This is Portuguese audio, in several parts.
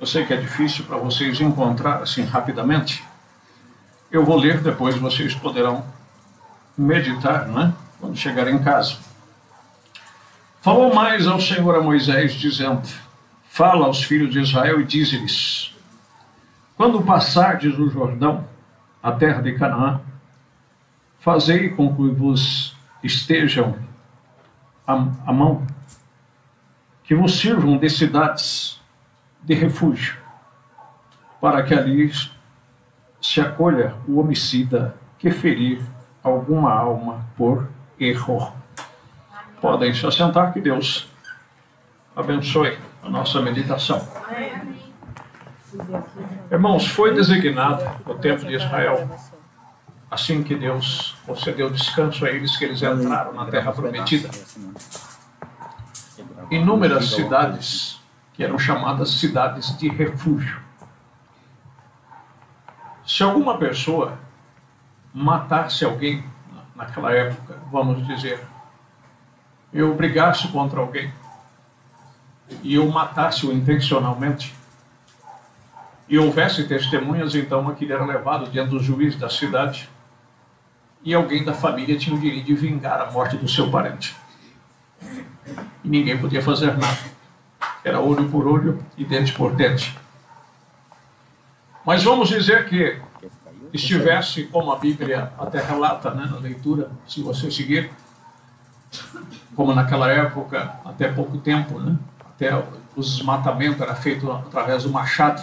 Eu sei que é difícil para vocês encontrar assim rapidamente. Eu vou ler, depois vocês poderão meditar, né? Quando chegar em casa. Falou mais ao Senhor a Moisés, dizendo: fala aos filhos de Israel e dize-lhes: quando passardes o Jordão, a terra de Canaã, fazei com que vos estejam à mão, que vos sirvam de cidades de refúgio, para que ali se acolha o homicida que ferir alguma alma por erro. Podem se assentar, que Deus abençoe a nossa meditação. Irmãos, foi designado o tempo de Israel, assim que Deus concedeu descanso a eles, que eles entraram na terra prometida. Inúmeras cidades que eram chamadas cidades de refúgio. Se alguma pessoa matasse alguém naquela época, vamos dizer, eu brigasse contra alguém e eu matasse-o intencionalmente e houvesse testemunhas, então aquilo era levado diante do juiz da cidade e alguém da família tinha o direito de vingar a morte do seu parente. E ninguém podia fazer nada. Era olho por olho e dente por dente. Mas vamos dizer que estivesse, como a Bíblia até relata, né, na leitura, se você seguir, como naquela época, até pouco tempo, né, até o desmatamento era feito através do machado,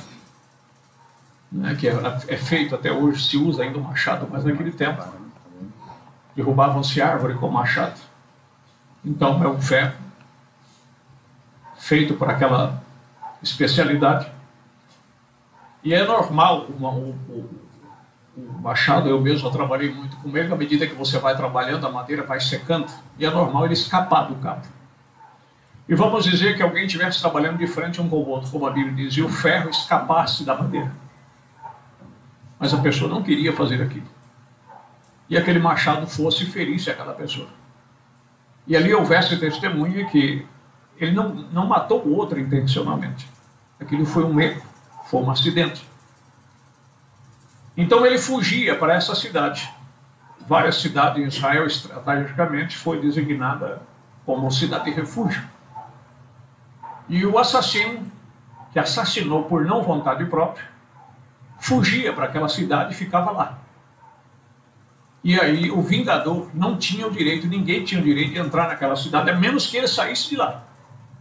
né, que é feito até hoje, se usa ainda o machado, mas naquele tempo derrubavam-se árvore com machado. Então é um ferro feito por aquela especialidade. E é normal, o machado, eu mesmo trabalhei muito com ele, à medida que você vai trabalhando, a madeira vai secando, e é normal ele escapar do cabo. E vamos dizer que alguém estivesse trabalhando de frente um com o outro, como a Bíblia diz, e o ferro escapasse da madeira. Mas a pessoa não queria fazer aquilo. E aquele machado fosse e ferisse aquela pessoa. E ali houvesse testemunha que ele não matou o outro intencionalmente. Aquilo foi um erro, foi um acidente. Então ele fugia para essa cidade. Várias cidades em Israel, estrategicamente, foi designada como cidade de refúgio. E o assassino, que assassinou por não vontade própria, fugia para aquela cidade e ficava lá. E aí o vingador não tinha o direito, ninguém tinha o direito de entrar naquela cidade, a menos que ele saísse de lá.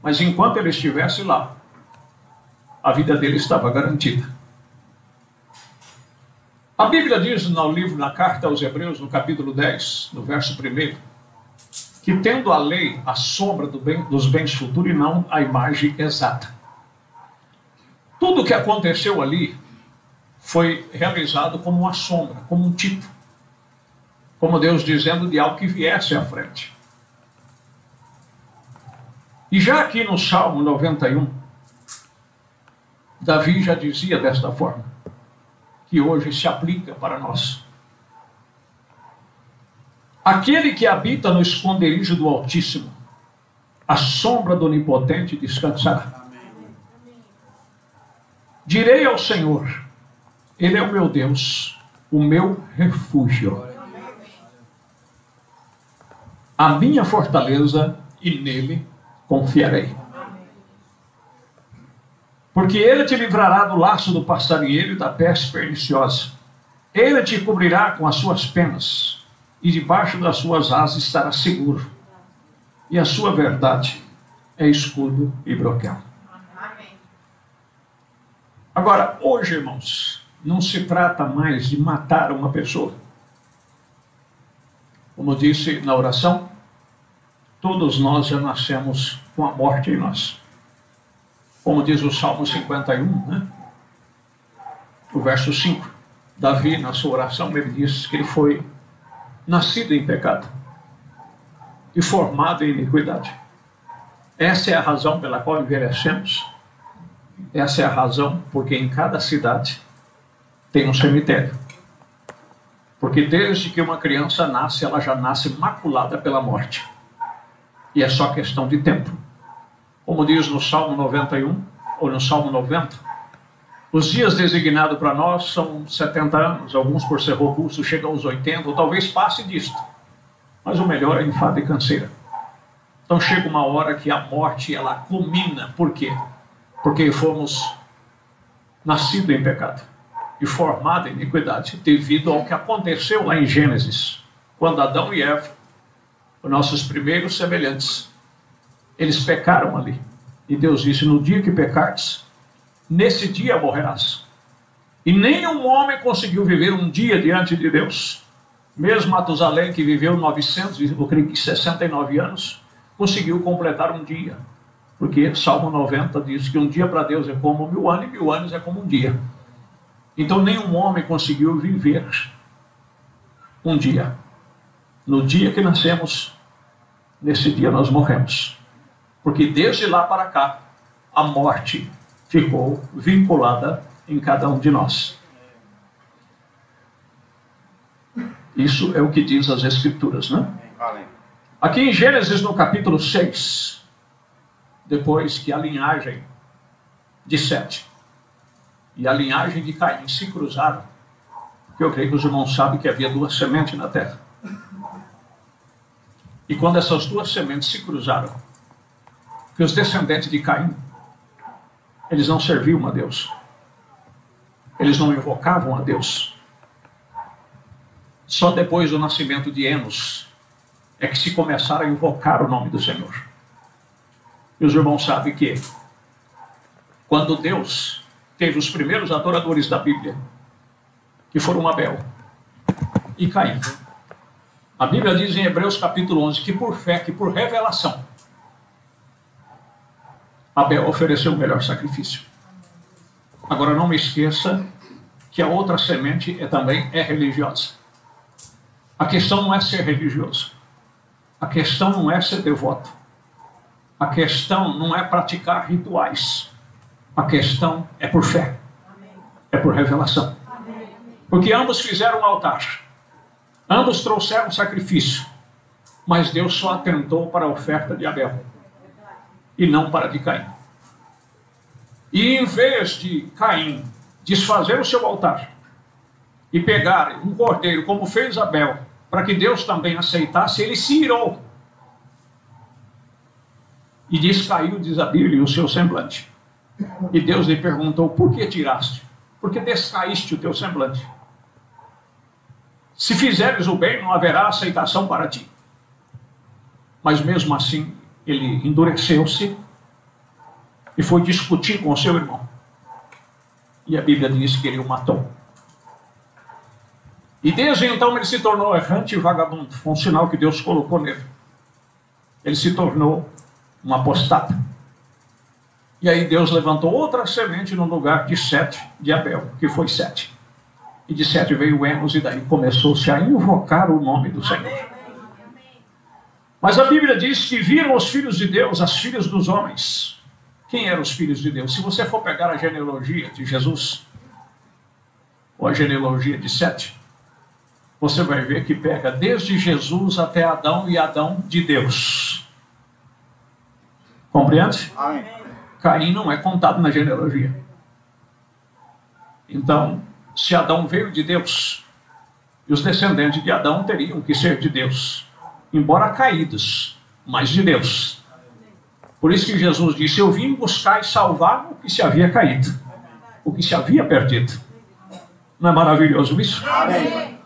Mas enquanto ele estivesse lá, a vida dele estava garantida. A Bíblia diz no livro, na carta aos Hebreus, no capítulo 10, no verso 1, que tendo a lei a sombra dos bens futuros e não a imagem exata. Tudo o que aconteceu ali foi realizado como uma sombra, como um tipo. Como Deus dizendo de algo que viesse à frente. E já aqui no Salmo 91, Davi já dizia desta forma, que hoje se aplica para nós. Aquele que habita no esconderijo do Altíssimo, a sombra do Onipotente descansará. Direi ao Senhor, Ele é o meu Deus, o meu refúgio, a minha fortaleza, e nele confiarei. Porque ele te livrará do laço do passarinheiro e da peste perniciosa. Ele te cobrirá com as suas penas, e debaixo das suas asas estará seguro. E a sua verdade é escudo e broquel. Agora, hoje, irmãos, não se trata mais de matar uma pessoa. Como eu disse na oração, todos nós já nascemos com a morte em nós. Como diz o Salmo 51, né? O verso 5. Davi, na sua oração, ele diz que ele foi nascido em pecado e formado em iniquidade. Essa é a razão pela qual envelhecemos. Essa é a razão porque em cada cidade tem um cemitério. Porque desde que uma criança nasce, ela já nasce maculada pela morte. E é só questão de tempo. Como diz no Salmo 91, ou no Salmo 90, Os dias designados para nós são 70 anos, alguns por ser robusto chegam aos 80, ou talvez passe disto. Mas o melhor é enfado e canseira. Então chega uma hora que a morte, ela culmina. Por quê? Porque fomos nascidos em pecado e formados em iniquidade, devido ao que aconteceu lá em Gênesis, quando Adão e Eva, os nossos primeiros semelhantes, eles pecaram ali. E Deus disse, no dia que pecares, nesse dia morrerás. E nenhum homem conseguiu viver um dia diante de Deus. Mesmo Matusalém, que viveu 969 anos, conseguiu completar um dia. Porque Salmo 90 diz que um dia para Deus é como 1000 anos, e 1000 anos é como um dia. Então nenhum homem conseguiu viver um dia. No dia que nascemos, nesse dia nós morremos. Porque desde lá para cá, a morte ficou vinculada em cada um de nós. Isso é o que diz as Escrituras, né? Aqui em Gênesis, no capítulo 6, depois que a linhagem de Sete e a linhagem de Caim se cruzaram, porque eu creio que os irmãos sabem que havia duas sementes na terra. E quando essas duas sementes se cruzaram, que os descendentes de Caim, eles não serviam a Deus. Eles não invocavam a Deus. Só depois do nascimento de Enos é que se começaram a invocar o nome do Senhor. E os irmãos sabem que quando Deus teve os primeiros adoradores da Bíblia, que foram Abel e Caim, a Bíblia diz em Hebreus capítulo 11 que por fé, que por revelação, Abel ofereceu o melhor sacrifício. Agora não me esqueça que a outra semente também é religiosa. A questão não é ser religioso. A questão não é ser devoto. A questão não é praticar rituais. A questão é por fé. É por revelação. Porque ambos fizeram um altar. Ambos trouxeram sacrifício. Mas Deus só atentou para a oferta de Abel e não para a de Caim. E em vez de Caim desfazer o seu altar e pegar um cordeiro, como fez Abel, para que Deus também aceitasse, ele se irou. E descaiu, diz a Bíblia, o seu semblante. E Deus lhe perguntou, por que tiraste? Por que descaíste o teu semblante? Se fizeres o bem, não haverá aceitação para ti. Mas mesmo assim, ele endureceu-se e foi discutir com o seu irmão. E a Bíblia diz que ele o matou. E desde então ele se tornou errante e vagabundo. Foi um sinal que Deus colocou nele. Ele se tornou um apostata. E aí Deus levantou outra semente no lugar de Sete, de Abel, que foi Sete. E de Sete veio Enos, e daí começou-se a invocar o nome do Senhor. Mas a Bíblia diz que viram os filhos de Deus, as filhas dos homens. Quem eram os filhos de Deus? Se você for pegar a genealogia de Jesus, ou a genealogia de Sete, você vai ver que pega desde Jesus até Adão e Adão de Deus. Compreende? Amém. Caim não é contado na genealogia. Então, se Adão veio de Deus, e os descendentes de Adão teriam que ser de Deus, embora caídos, mas de Deus. Por isso que Jesus disse, eu vim buscar e salvar o que se havia caído, o que se havia perdido. Não é maravilhoso isso? Amém.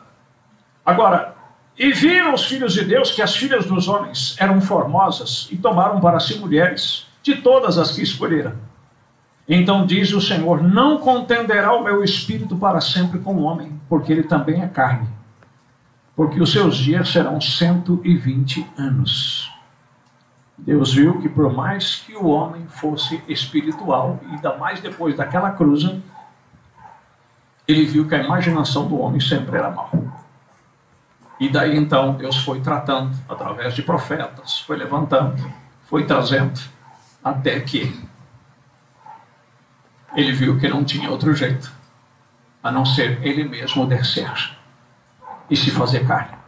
Agora, e viram os filhos de Deus que as filhas dos homens eram formosas e tomaram para si mulheres de todas as que escolheram. Então diz o Senhor, não contenderá o meu espírito para sempre com o homem, porque ele também é carne. Porque os seus dias serão 120 anos. Deus viu que por mais que o homem fosse espiritual, e ainda mais depois daquela cruz, ele viu que a imaginação do homem sempre era mal. E daí então Deus foi tratando, através de profetas, foi levantando, foi trazendo, até que ele viu que não tinha outro jeito, a não ser ele mesmo descer e se fazer carne.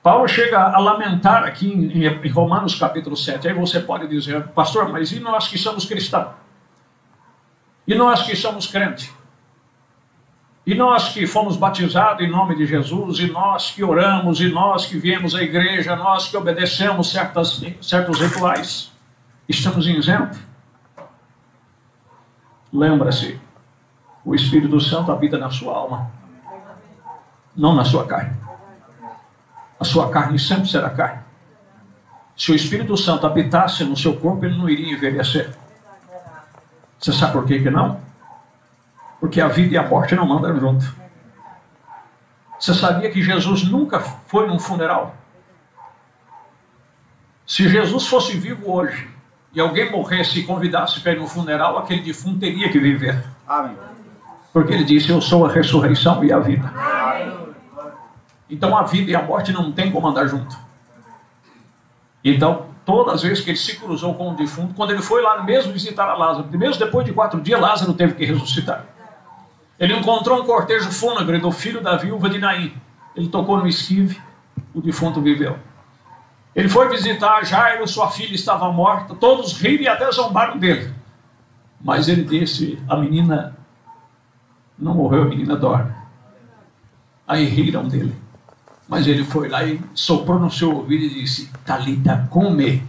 Paulo chega a lamentar aqui em Romanos capítulo 7, aí você pode dizer, pastor, mas e nós que somos cristãos? E nós que somos crentes, e nós que fomos batizados em nome de Jesus, e nós que oramos, e nós que viemos à igreja, nós que obedecemos certos rituais, estamos isentos? Lembra-se, o Espírito Santo habita na sua alma, não na sua carne. A sua carne sempre será carne. Se o Espírito Santo habitasse no seu corpo, ele não iria envelhecer. Você sabe por que não? Porque a vida e a morte não mandam junto. Você sabia que Jesus nunca foi num funeral? Se Jesus fosse vivo hoje, e alguém morresse e convidasse para ir num funeral, aquele defunto teria que viver. Amém. Porque ele disse, eu sou a ressurreição e a vida. Então a vida e a morte não tem como andar junto. Então, todas as vezes que ele se cruzou com um defunto, quando ele foi lá mesmo visitar a Lázaro, mesmo depois de 4 dias, Lázaro teve que ressuscitar. Ele encontrou um cortejo fúnebre do filho da viúva de Naim. Ele tocou no esquive, o defunto viveu. Ele foi visitar Jairo, sua filha estava morta, todos riram e até zombaram dele. Mas ele disse, a menina não morreu, a menina dorme. Aí riram dele. Mas ele foi lá e soprou no seu ouvido e disse, Talita come,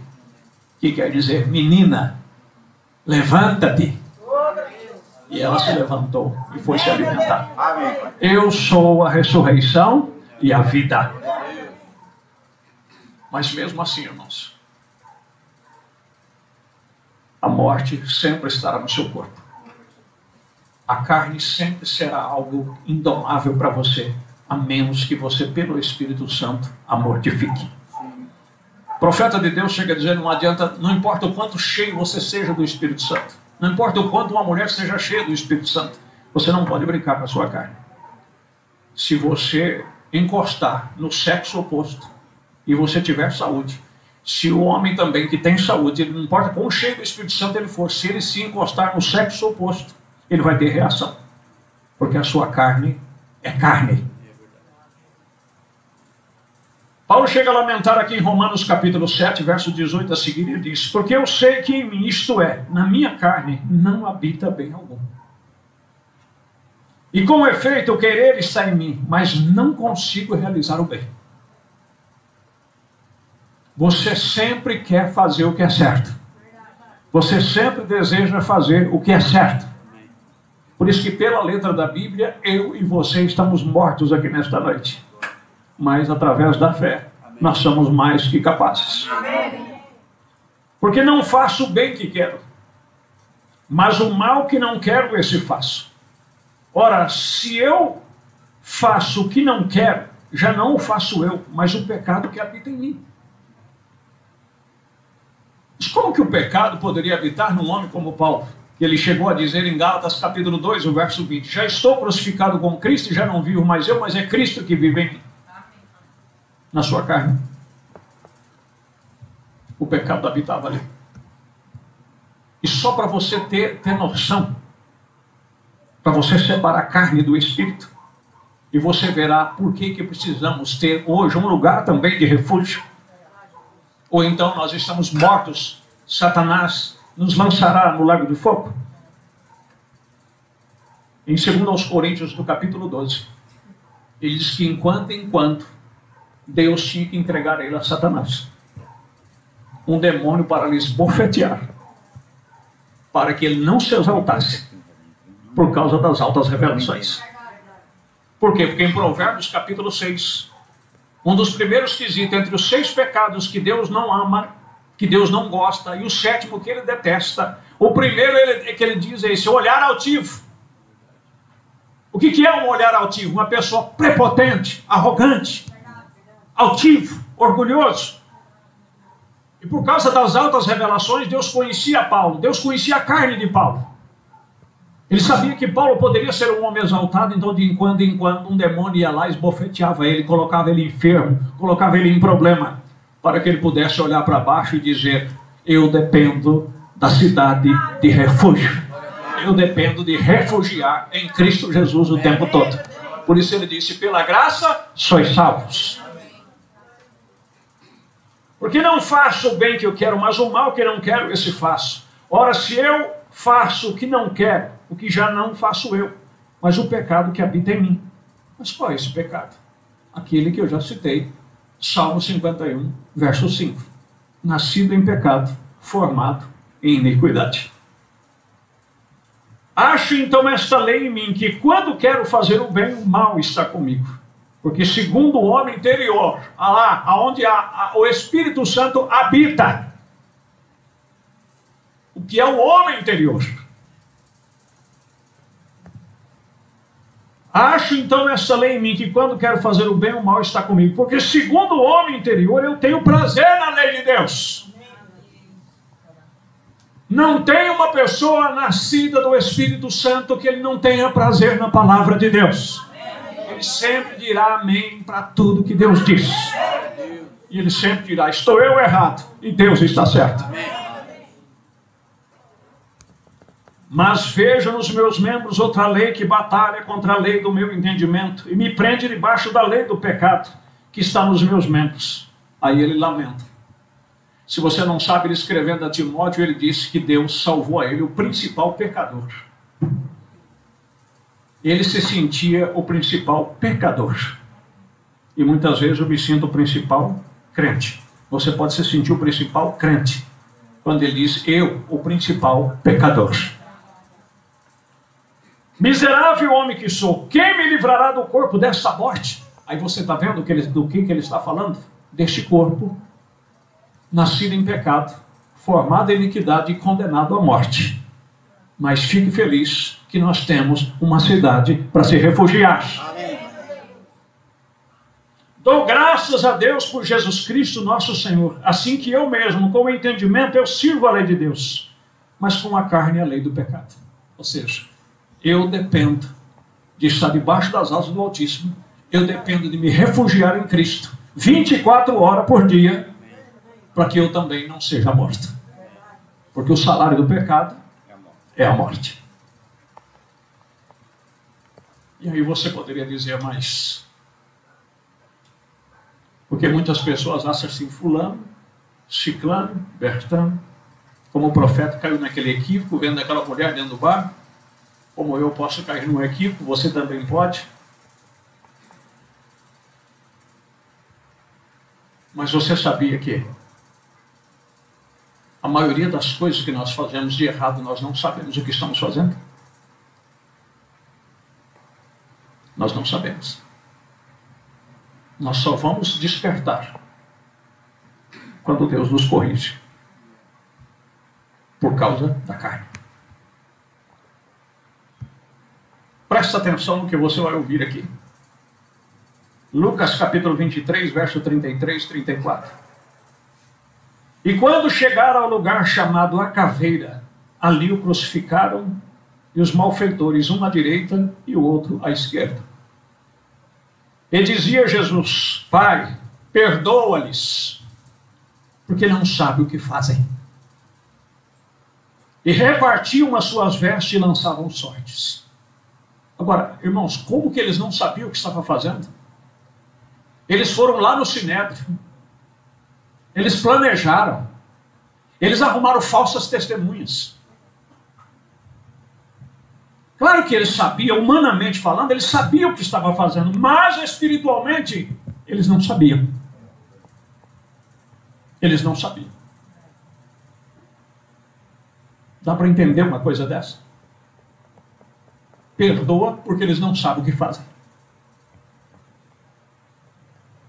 que quer dizer, menina, levanta-te. E ela se levantou e foi se alimentar. Eu sou a ressurreição e a vida. Mas mesmo assim, irmãos, a morte sempre estará no seu corpo. A carne sempre será algo indomável para você, a menos que você, pelo Espírito Santo, a mortifique. O profeta de Deus chega a dizer, não adianta, não importa o quanto cheio você seja do Espírito Santo, não importa o quanto uma mulher seja cheia do Espírito Santo, você não pode brincar com a sua carne. Se você encostar no sexo oposto e você tiver saúde, se o homem também que tem saúde, ele não importa quão cheio do Espírito Santo ele for, se ele se encostar no sexo oposto, ele vai ter reação, porque a sua carne é carne. Paulo chega a lamentar aqui em Romanos capítulo 7, verso 18 a seguir, ele diz, porque eu sei que em mim, isto é, na minha carne, não habita bem algum. E com efeito, o querer está em mim, mas não consigo realizar o bem. Você sempre quer fazer o que é certo. Você sempre deseja fazer o que é certo. Por isso que pela letra da Bíblia, eu e você estamos mortos aqui nesta noite. Mas através da fé, nós somos mais que capazes. Porque não faço o bem que quero, mas o mal que não quero, esse faço. Ora, se eu faço o que não quero, já não o faço eu, mas o pecado que habita em mim. Mas como que o pecado poderia habitar num homem como Paulo? Que ele chegou a dizer em Gálatas capítulo 2, o verso 20, já estou crucificado com Cristo e já não vivo mais eu, mas é Cristo que vive em mim. Na sua carne. O pecado habitava ali. E só para você ter noção, para você separar a carne do espírito, e você verá por que precisamos ter hoje um lugar também de refúgio. Ou então nós estamos mortos, Satanás nos lançará no lago de fogo. Em 2 Coríntios, do capítulo 12, ele diz que enquanto Deus tinha que entregar ele a Satanás, um demônio para lhes bofetear, para que ele não se exaltasse por causa das altas revelações. Por quê? Porque em Provérbios capítulo 6, um dos primeiros quesitos entre os 6 pecados que Deus não ama, que Deus não gosta, e o 7º que ele detesta, o primeiro que ele diz é esse, olhar altivo. O que é um olhar altivo? Uma pessoa prepotente, arrogante, altivo, orgulhoso. E por causa das altas revelações, Deus conhecia Paulo, Deus conhecia a carne de Paulo. Ele sabia que Paulo poderia ser um homem exaltado, então de quando em quando um demônio ia lá, esbofeteava ele, colocava ele enfermo, colocava ele em problema, para que ele pudesse olhar para baixo e dizer, eu dependo da cidade de refúgio. Eu dependo de refugiar em Cristo Jesus o tempo todo. Por isso ele disse, pela graça sois salvos. Porque não faço o bem que eu quero, mas o mal que não quero, esse faço. Ora, se eu faço o que não quero, o que já não faço eu, mas o pecado que habita em mim. Mas qual é esse pecado? Aquele que eu já citei, Salmo 51, verso 5. Nascido em pecado, formado em iniquidade. Acho então esta lei em mim, que quando quero fazer o bem, o mal está comigo. Porque segundo o homem interior, lá onde o Espírito Santo habita, o que é o homem interior. Acho então esta lei em mim, que quando quero fazer o bem, o mal está comigo. Porque segundo o homem interior, eu tenho prazer na lei de Deus. Não tem uma pessoa nascida do Espírito Santo que ele não tenha prazer na palavra de Deus. Ele sempre dirá amém para tudo que Deus diz. E ele sempre dirá, estou eu errado e Deus está certo. Mas vejo nos meus membros outra lei que batalha contra a lei do meu entendimento e me prende debaixo da lei do pecado que está nos meus membros. Aí ele lamenta. Se você não sabe, ele escrevendo a Timóteo, ele disse que Deus salvou a ele, o principal pecador. Ele se sentia o principal pecador. E muitas vezes eu me sinto o principal crente. Você pode se sentir o principal crente quando ele diz, eu, o principal pecador. Miserável homem que sou, quem me livrará do corpo desta morte? Aí você está vendo do que ele está falando? Deste corpo, nascido em pecado, formado em iniquidade e condenado à morte. Mas fique feliz que nós temos uma cidade para se refugiar. Amém. Dou graças a Deus por Jesus Cristo nosso Senhor, assim que eu mesmo, com o entendimento, eu sirvo a lei de Deus, mas com a carne a lei do pecado. Ou seja, eu dependo de estar debaixo das asas do Altíssimo, eu dependo de me refugiar em Cristo, 24 horas por dia, para que eu também não seja morto. Porque o salário do pecado é a morte. E aí você poderia dizer, mas... Porque muitas pessoas acham assim, fulano, ciclano, bertano, como o profeta caiu naquele equívoco, vendo aquela mulher dentro do bar, como eu posso cair num equívoco, você também pode. Mas você sabia que a maioria das coisas que nós fazemos de errado, nós não sabemos o que estamos fazendo? Nós não sabemos. Nós só vamos despertar quando Deus nos corrige. Por causa da carne. Presta atenção no que você vai ouvir aqui. Lucas capítulo 23, verso 33, 34. E quando chegaram ao lugar chamado A Caveira, ali o crucificaram e os malfeitores, um à direita e o outro à esquerda. E dizia Jesus, Pai, perdoa-lhes, porque não sabem o que fazem. E repartiam as suas vestes e lançavam sortes. Agora, irmãos, como que eles não sabiam o que estavam fazendo? Eles foram lá no Sinédrio. Eles planejaram. Eles arrumaram falsas testemunhas. Claro que eles sabiam, humanamente falando, eles sabiam o que estavam fazendo, mas espiritualmente, eles não sabiam. Eles não sabiam. Dá para entender uma coisa dessa? Perdoa porque eles não sabem o que fazem.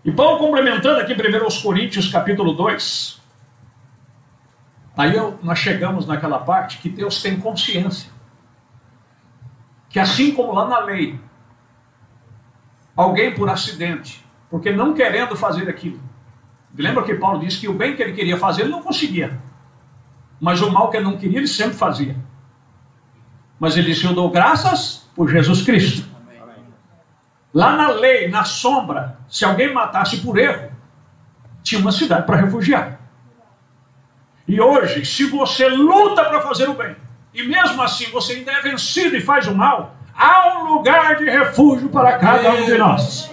E Paulo complementando aqui 1 Coríntios capítulo 2. Aí nós chegamos naquela parte que Deus tem consciência. Que assim como lá na lei, alguém por acidente, porque não querendo fazer aquilo. Lembra que Paulo disse que o bem que ele queria fazer, ele não conseguia. Mas o mal que ele não queria, ele sempre fazia. Mas ele disse, eu dou graças por Jesus Cristo. Lá na lei, na sombra, se alguém matasse por erro, tinha uma cidade para refugiar. E hoje, se você luta para fazer o bem, e mesmo assim você ainda é vencido e faz o mal, há um lugar de refúgio para cada um de nós.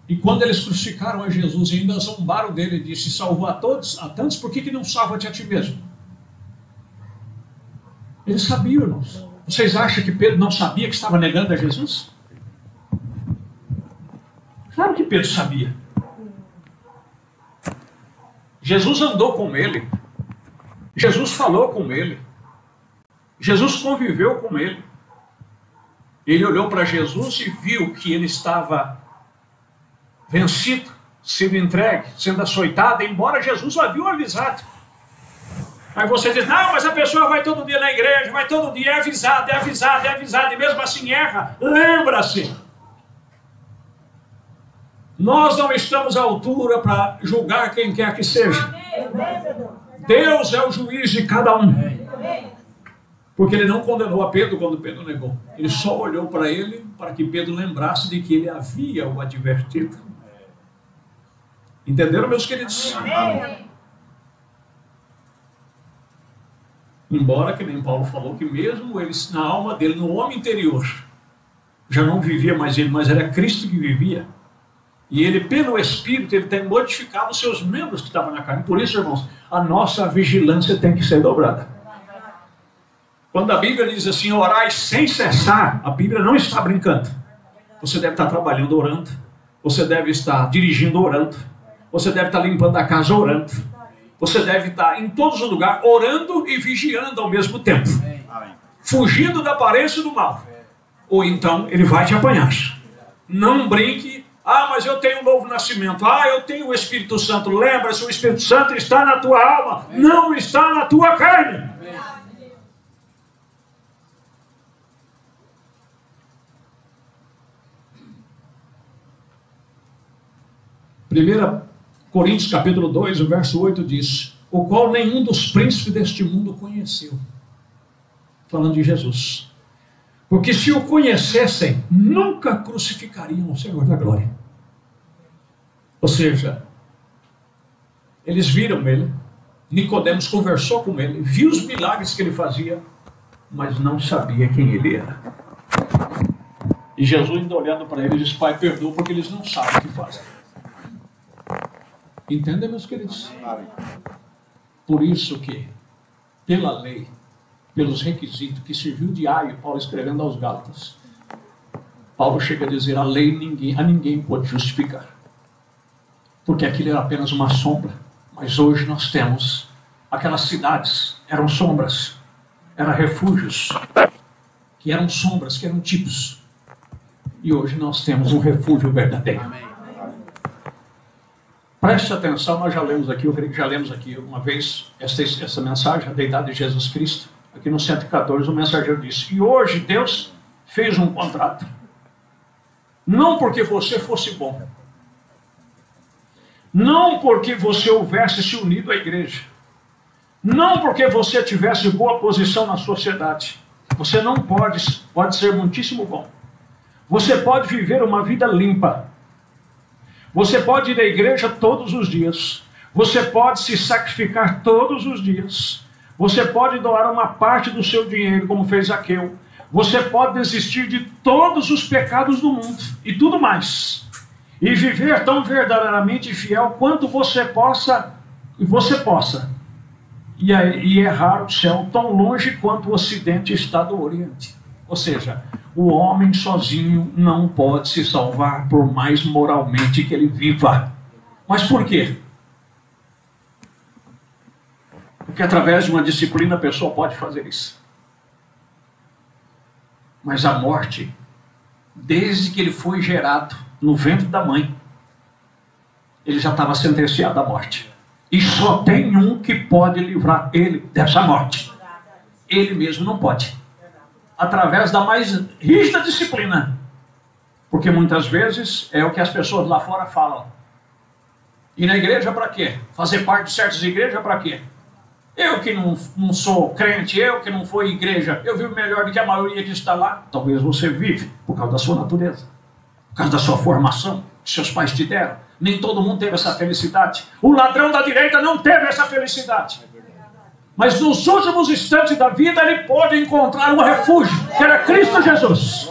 E quando eles crucificaram a Jesus e ainda zombaram dele, ele disse: salvou a todos, a tantos, por que não salva-te a ti mesmo? Eles sabiam, irmãos. Vocês acham que Pedro não sabia que estava negando a Jesus? Claro que Pedro sabia. Jesus andou com ele. Jesus falou com ele. Jesus conviveu com ele. Ele olhou para Jesus e viu que ele estava vencido, sendo entregue, sendo açoitado, embora Jesus o havia avisado. Aí você diz: não, mas a pessoa vai todo dia na igreja, vai todo dia, é avisado, e mesmo assim erra. Lembra-se, nós não estamos à altura para julgar quem quer que seja. Deus é o juiz de cada um. Porque ele não condenou a Pedro quando Pedro negou. Ele só olhou para ele para que Pedro lembrasse de que ele havia o advertido. Entenderam, meus queridos? Embora, que nem Paulo falou, que mesmo ele, na alma dele, no homem interior, já não vivia mais ele, mas era Cristo que vivia. E ele, pelo Espírito, ele tem modificado os seus membros que estavam na carne. Por isso, irmãos, a nossa vigilância tem que ser dobrada. Quando a Bíblia diz assim: orai sem cessar, a Bíblia não está brincando. Você deve estar trabalhando orando. Você deve estar dirigindo orando. Você deve estar limpando a casa orando. Você deve estar em todos os lugares orando e vigiando ao mesmo tempo. Fugindo da aparência do mal. Ou então ele vai te apanhar. Não brinque. Ah, mas eu tenho um novo nascimento. Ah, eu tenho o Espírito Santo. Lembra-se, o Espírito Santo está na tua alma. Não está na tua carne. 1 Coríntios capítulo 2, o verso 8 diz: o qual nenhum dos príncipes deste mundo conheceu. Falando de Jesus. Porque se o conhecessem, nunca crucificariam o Senhor da glória. Ou seja, eles viram ele, Nicodemos conversou com ele, viu os milagres que ele fazia, mas não sabia quem ele era. E Jesus, ainda olhando para ele, diz: Pai, perdoa, porque eles não sabem o que fazem. Entendem, meus queridos? Por isso que, pela lei, pelos requisitos que serviu de aio, Paulo escrevendo aos Gálatas, Paulo chega a dizer: a lei a ninguém pode justificar, porque aquilo era apenas uma sombra. Mas hoje nós temos, aquelas cidades eram sombras, eram refúgios, que eram sombras, que eram tipos, e hoje nós temos um refúgio verdadeiro. Amém. Preste atenção, nós já lemos aqui, eu creio que já lemos aqui uma vez essa mensagem, a deidade de Jesus Cristo. Aqui no 114 o mensageiro disse: e hoje Deus fez um contrato, não porque você fosse bom, não porque você houvesse se unido à igreja, não porque você tivesse boa posição na sociedade. Você não pode ser muitíssimo bom, você pode viver uma vida limpa, você pode ir à igreja todos os dias, você pode se sacrificar todos os dias, você pode doar uma parte do seu dinheiro, como fez Zaqueu, você pode desistir de todos os pecados do mundo e tudo mais, e viver tão verdadeiramente fiel quanto você possa, e errar o céu tão longe quanto o ocidente está do oriente. Ou seja, o homem sozinho não pode se salvar, por mais moralmente que ele viva. Mas por quê? Porque através de uma disciplina a pessoa pode fazer isso. Mas a morte, desde que ele foi gerado no ventre da mãe, ele já estava sentenciado à morte. E só tem um que pode livrar ele dessa morte. Ele mesmo não pode. Através da mais rígida disciplina. Porque muitas vezes é o que as pessoas lá fora falam. E na igreja para quê? Fazer parte de certas igrejas para quê? Eu que não sou crente, eu que não fui igreja, eu vivo melhor do que a maioria que está lá. Talvez você vive por causa da sua natureza, por causa da sua formação, que seus pais te deram. Nem todo mundo teve essa felicidade. O ladrão da direita não teve essa felicidade. Mas nos últimos instantes da vida ele pôde encontrar um refúgio, que era Cristo Jesus.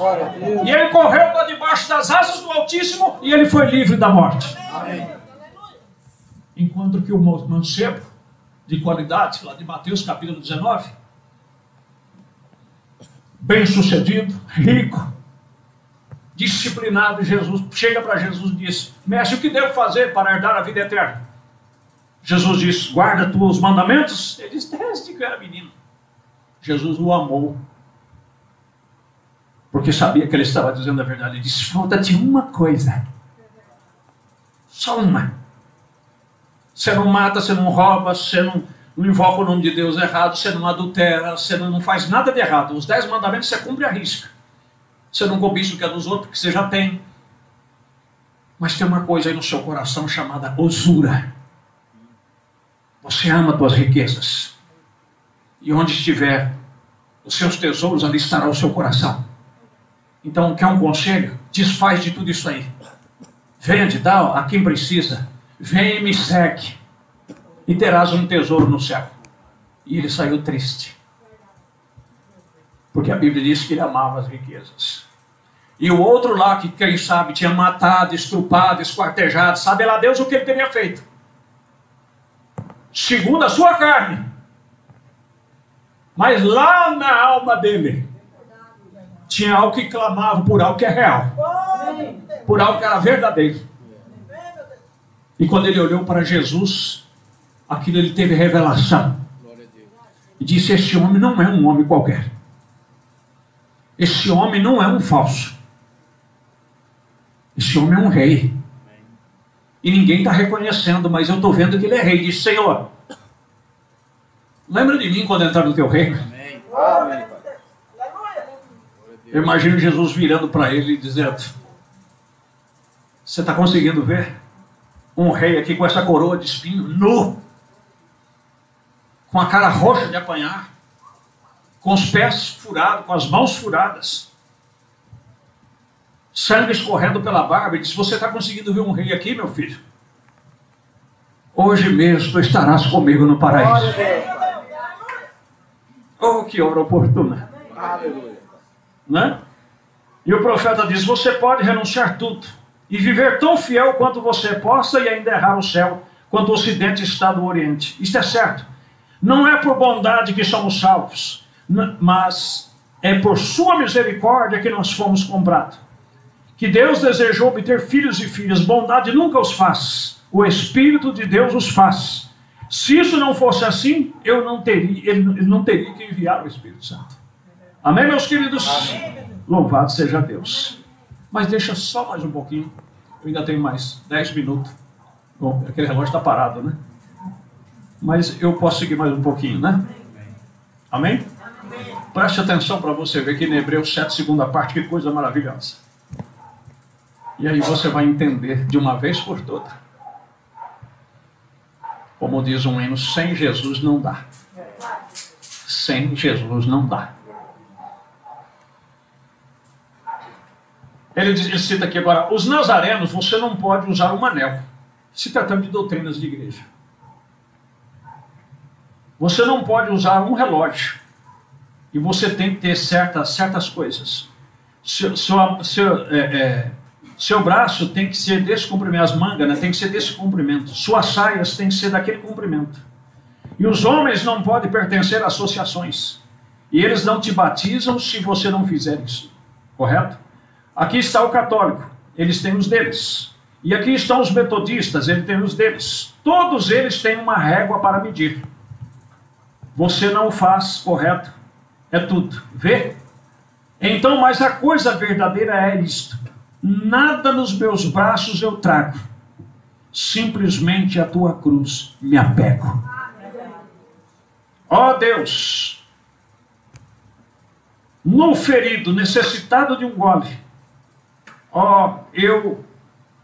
E ele correu para debaixo das asas do Altíssimo e ele foi livre da morte. Enquanto que o mancebo de qualidade, lá de Mateus capítulo 19, bem sucedido, rico, disciplinado, Jesus chega para Jesus e diz: mestre, o que devo fazer para herdar a vida eterna? Jesus diz: guarda tu os mandamentos. Ele diz: desde que eu era menino. Jesus o amou, porque sabia que ele estava dizendo a verdade. Ele disse: falta-te uma coisa, só uma. Você não mata, você não rouba, você não invoca o nome de Deus errado, você não adultera, você não faz nada de errado. Os 10 mandamentos você cumpre à risca. Você não cobiça o que é dos outros, que você já tem. Mas tem uma coisa aí no seu coração chamada usura. Você ama as tuas riquezas. E onde estiver os seus tesouros, ali estará o seu coração. Então, quer um conselho? Desfaz de tudo isso aí. Vende, dá a quem precisa. Vem e me segue. E terás um tesouro no céu. E ele saiu triste. Porque a Bíblia diz que ele amava as riquezas. E o outro lá, que quem sabe tinha matado, estrupado, esquartejado, sabe lá Deus o que ele teria feito. Segundo a sua carne. Mas lá na alma dele tinha algo que clamava por algo que é real. Por algo que era verdadeiro. E quando ele olhou para Jesus, aquilo ele teve revelação. E disse: esse homem não é um homem qualquer. Esse homem não é um falso. Esse homem é um rei. E ninguém está reconhecendo, mas eu estou vendo que ele é rei. Diz: Senhor, lembra de mim quando entrar no teu reino? Eu imagino Jesus virando para ele e dizendo: você está conseguindo ver um rei aqui com essa coroa de espinho, nu, com a cara roxa de apanhar, com os pés furados, com as mãos furadas, sangue escorrendo pela barba? E diz: você está conseguindo ver um rei aqui, meu filho? Hoje mesmo tu estarás comigo no paraíso. Oh, que hora oportuna. Né? E o profeta diz: você pode renunciar tudo e viver tão fiel quanto você possa e ainda errar o céu, quanto o ocidente está do oriente. Isto é certo. Não é por bondade que somos salvos, mas é por sua misericórdia que nós fomos comprados. Que Deus desejou obter filhos e filhas. Bondade nunca os faz. O Espírito de Deus os faz. Se isso não fosse assim, ele não teria que enviar o Espírito Santo. Amém, meus queridos? Amém. Louvado seja Deus. Mas deixa só mais um pouquinho. Eu ainda tenho mais 10 minutos. Bom, aquele relógio está parado, né? Mas eu posso seguir mais um pouquinho, né? Amém? Amém. Preste atenção para você ver que em Hebreus 7, segunda parte, que coisa maravilhosa. E aí você vai entender de uma vez por toda. Como diz um hino: sem Jesus não dá. Sem Jesus não dá. Ele cita aqui agora: os nazarenos, você não pode usar um anel. Se tratando de doutrinas de igreja. Você não pode usar um relógio. E você tem que ter certas coisas. Seu braço tem que ser desse comprimento, as mangas, né, tem que ser desse comprimento. Suas saias tem que ser daquele comprimento. E os homens não podem pertencer a associações. E eles não te batizam se você não fizer isso. Correto? Aqui está o católico, eles têm os deles. E aqui estão os metodistas, eles têm os deles. Todos eles têm uma régua para medir. Você não faz, correto? É tudo. Vê? Então, mas a coisa verdadeira é isto: nada nos meus braços eu trago, simplesmente a tua cruz me apego. Ó Deus, no ferido, necessitado de um gole, ó, eu,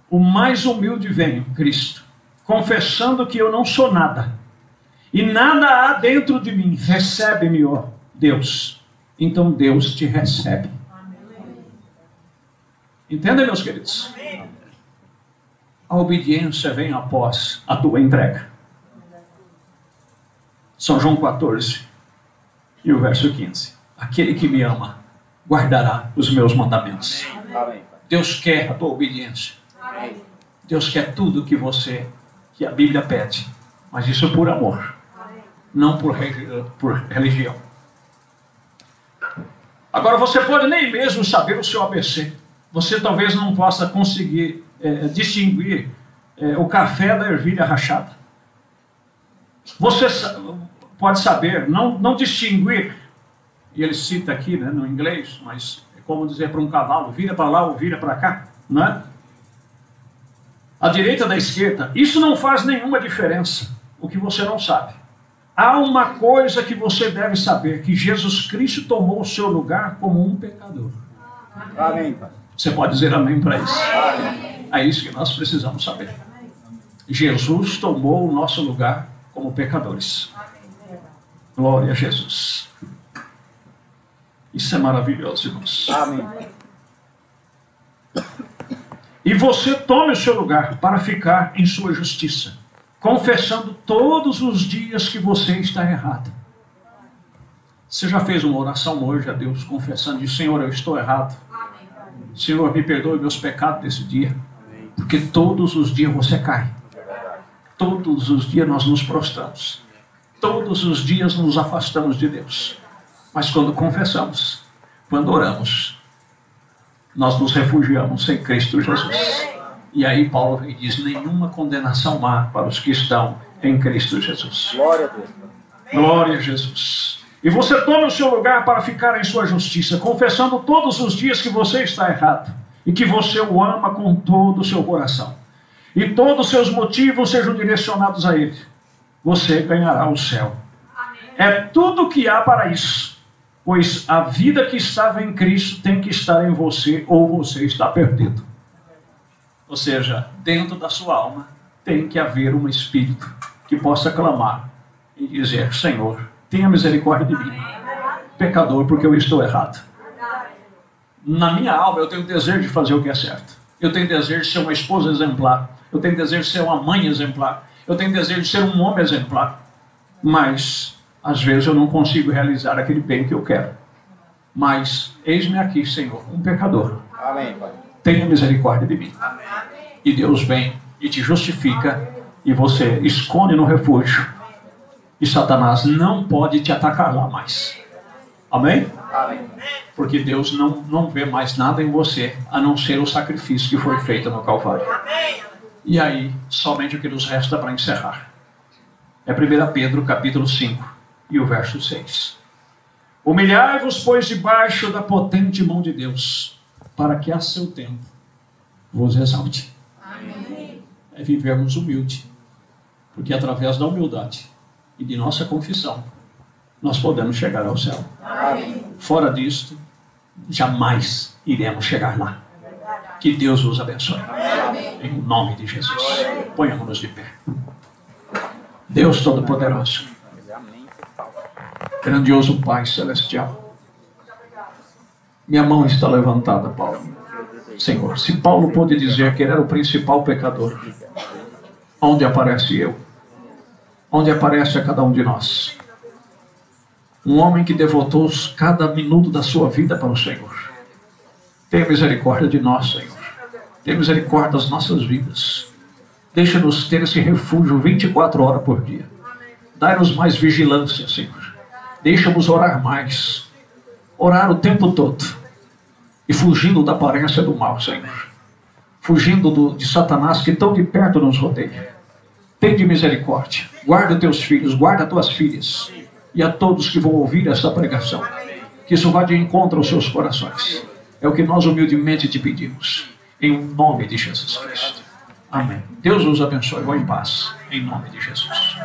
o mais humilde venho, Cristo, confessando que eu não sou nada, e nada há dentro de mim. Recebe-me, ó Deus. Então Deus te recebe. Entendem, meus queridos? A obediência vem após a tua entrega. São João 14 e o verso 15. Aquele que me ama guardará os meus mandamentos. Amém. Deus quer a tua obediência. Deus quer tudo que a Bíblia pede. Mas isso por amor, não por religião. Agora você pode nem mesmo saber o seu ABC. Você talvez não possa conseguir distinguir o café da ervilha rachada. Você pode saber, não distinguir, e ele cita aqui, né, no inglês, mas é como dizer para um cavalo, vira para lá ou vira para cá, não é? A direita da esquerda, isso não faz nenhuma diferença, o que você não sabe. Há uma coisa que você deve saber, que Jesus Cristo tomou o seu lugar como um pecador. Amém, Pai. Você pode dizer amém para isso? Amém. É isso que nós precisamos saber. Jesus tomou o nosso lugar como pecadores. Glória a Jesus. Isso é maravilhoso, irmãos. Amém. E você tome o seu lugar para ficar em sua justiça, confessando todos os dias que você está errado. Você já fez uma oração hoje a Deus, confessando, de Senhor, eu estou errado. Senhor, me perdoe meus pecados desse dia. Porque todos os dias você cai. Todos os dias nós nos prostramos. Todos os dias nos afastamos de Deus. Mas quando confessamos, quando oramos, nós nos refugiamos em Cristo Jesus. E aí Paulo diz, nenhuma condenação há para os que estão em Cristo Jesus. Glória a Deus. Glória a Jesus. E você toma o seu lugar para ficar em sua justiça, confessando todos os dias que você está errado e que você o ama com todo o seu coração. E todos os seus motivos sejam direcionados a Ele. Você ganhará o céu. É tudo o que há para isso. Pois a vida que estava em Cristo tem que estar em você ou você está perdido. Ou seja, dentro da sua alma tem que haver um espírito que possa clamar e dizer, Senhor, tenha misericórdia de mim, pecador, porque eu estou errado. Na minha alma eu tenho desejo de fazer o que é certo. Eu tenho desejo de ser uma esposa exemplar. Eu tenho desejo de ser uma mãe exemplar. Eu tenho desejo de ser um homem exemplar. Mas, às vezes, eu não consigo realizar aquele bem que eu quero. Mas, eis-me aqui, Senhor, um pecador. Amém, Pai. Tenha misericórdia de mim. E Deus vem e te justifica. E você esconde no refúgio. E Satanás não pode te atacar lá mais. Amém? Amém. Porque Deus não vê mais nada em você, a não ser o sacrifício que foi feito no Calvário. E aí, somente o que nos resta para encerrar. É 1 Pedro, capítulo 5, e o verso 6. Humilhai-vos, pois, debaixo da potente mão de Deus, para que a seu tempo vos exalte. Amém. É vivermos humilde, porque através da humildade e de nossa confissão, nós podemos chegar ao céu. Amém. Fora disto, jamais iremos chegar lá. Que Deus os abençoe. Amém. Em nome de Jesus. Ponhamos-nos de pé. Deus Todo-Poderoso, grandioso Pai Celestial, minha mão está levantada, Paulo. Senhor, se Paulo pôde dizer que ele era o principal pecador, onde aparece eu? Onde aparece a cada um de nós? Um homem que devotou cada minuto da sua vida para o Senhor. Tenha misericórdia de nós, Senhor. Tenha misericórdia das nossas vidas. Deixa-nos ter esse refúgio 24 horas por dia. Dai-nos mais vigilância, Senhor. Deixa-nos orar mais. Orar o tempo todo. E fugindo da aparência do mal, Senhor. Fugindo de Satanás que tão de perto nos rodeia. Tende misericórdia. Guarda teus filhos, guarda tuas filhas. E a todos que vão ouvir esta pregação. Que isso vá de encontro aos seus corações. É o que nós humildemente te pedimos. Em nome de Jesus Cristo. Amém. Deus os abençoe. Vão em paz. Em nome de Jesus.